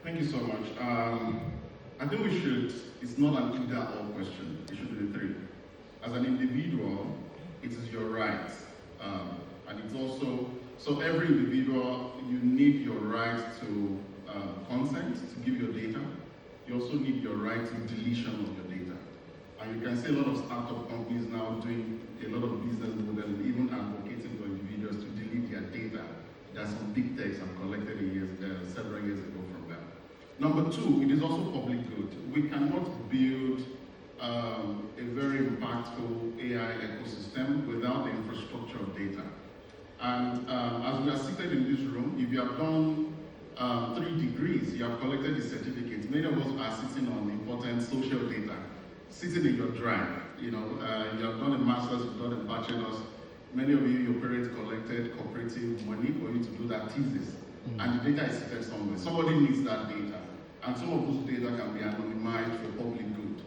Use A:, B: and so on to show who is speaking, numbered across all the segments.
A: Thank you so much. I think it's not an either-or question, it should be the three. As an individual, it is your right. And it's also, so every individual, you need your right to consent, to give your data. You also need your right to deletion of your data. And you can see a lot of startup companies now doing a lot of business model, even advocating for individuals to delete their data. There are some big techs have collected several years ago from that. Number two, it is also public good. We cannot build a very impactful AI ecosystem without the infrastructure of data. And as we are seated in this room, if you have done 3 degrees, you have collected the certificates. Many of us are sitting on important social data, sitting in your drive. You have done a master's, you've done a bachelor's. Many of you, your parents collected cooperative money for you to do that thesis. And the data is seated somewhere. Somebody needs that data. And some of those data can be anonymized for public good.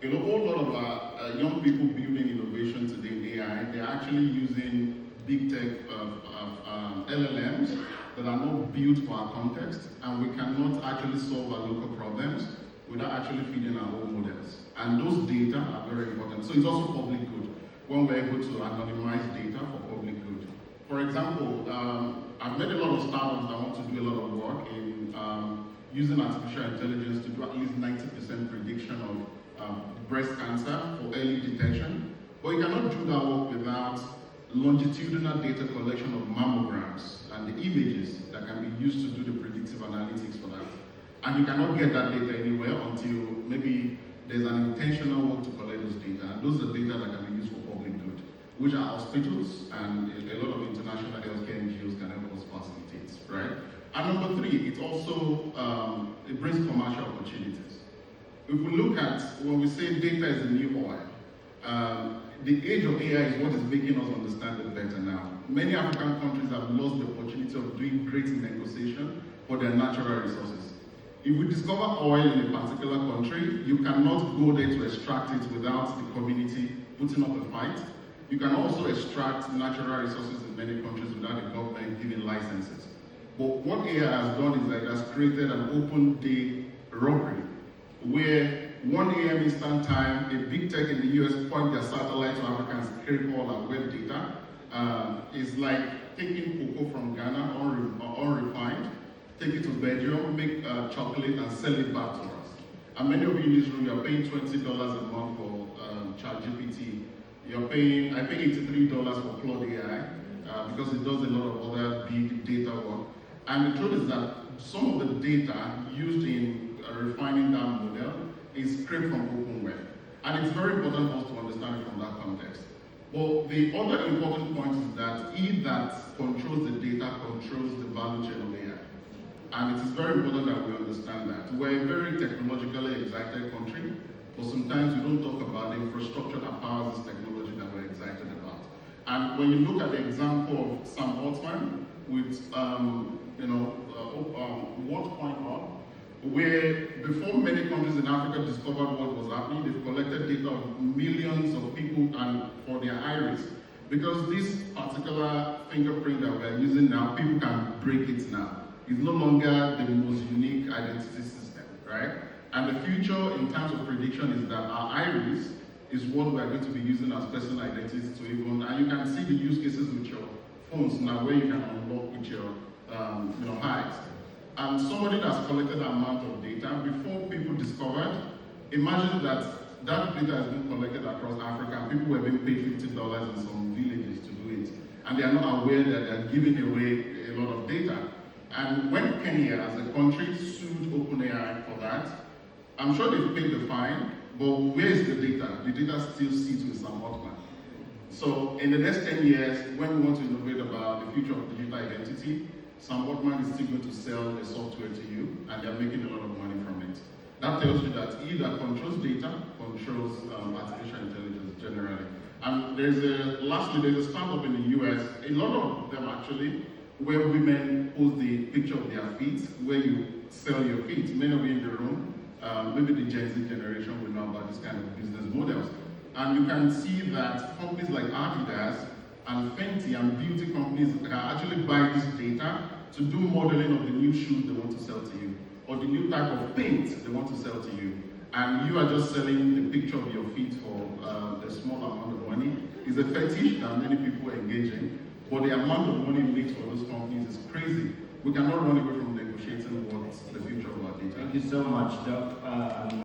A: A whole lot of our young people building innovation today in AI, they're actually using big tech LLMs that are not built for our context, and we cannot actually solve our local problems without actually feeding our own models. And those data are very important. So it's also public good when we're able to anonymize data for public good. For example, I've met a lot of startups that want to do a lot of work in using artificial intelligence to do at least 90% prediction of breast cancer for early detection. But you cannot do that work without longitudinal data collection of mammograms and the images that can be used to do the predictive analytics for that. And you cannot get that data anywhere until maybe there's an intentional work to collect those data. And those are data that can be used for public good, which are hospitals and a lot of international healthcare NGOs can help us facilitate, right? And number 3, it also it brings commercial opportunities. If we look at, when we say data is the new oil, the age of AI is what is making us understand it better now. Many African countries have lost the opportunity of doing great negotiation for their natural resources. If we discover oil in a particular country, you cannot go there to extract it without the community putting up a fight. You can also extract natural resources in many countries without the government giving licenses. But what AI has done is that it has created an open day robbery where 1 a.m. Eastern time, a big tech in the US point their satellite to Africa and scrape all our web data. It's like taking cocoa from Ghana, unrefined, take it to Belgium, make chocolate and sell it back to us. And many of you in this room, you're paying $20 a month for ChatGPT. I pay $83 for Claude AI because it does a lot of other big data work. And the truth is that some of the data used in refining that model is scraped from open web. And it's very important for us to understand it from that context. But the other important point is that he that controls the data controls the value chain of AI. And it is very important that we understand that. We're a very technologically excited country, but sometimes we don't talk about the infrastructure that powers this technology that we're excited about. And when you look at the example of Sam Altman with 1.0, where before many countries in Africa discovered what was happening, they've collected data of millions of people and for their iris. Because this particular fingerprint that we're using now, people can break it now. It's no longer the most unique identity system, right? And the future in terms of prediction is that our iris is what we're going to be using as personal identities to even, and you can see the use cases with your phones now where you can unlock with your eyes. And somebody that's collected that amount of data, before people discovered, imagine that that data has been collected across Africa and people were being paid $50 in some villages to do it. And they are not aware that they're giving away a lot of data. And when Kenya as a country sued OpenAI for that, I'm sure they've paid the fine, but where is the data? The data still sits with Sam Altman. So in the next 10 years, when we want to innovate about the future of digital identity, Sam Altman is still going to sell the software to you, and they're making a lot of money from it. That tells you that he that controls data controls artificial intelligence generally. And lastly, there's a startup in the US, a lot of them actually, where women post the picture of their feet, where you sell your feet. Many of you in the room, maybe the Gen Z generation will know about this kind of business models. And you can see that companies like Adidas and Fenty and beauty companies can actually buy this data to do modeling of the new shoes they want to sell to you. or the new type of paint they want to sell to you, and you are just selling the picture of your feet for a small amount of money, is a fetish that many people engage in, but the amount of money it makes for those companies is crazy. We cannot run away from negotiating what the future of our data.
B: Thank you so much, Doc.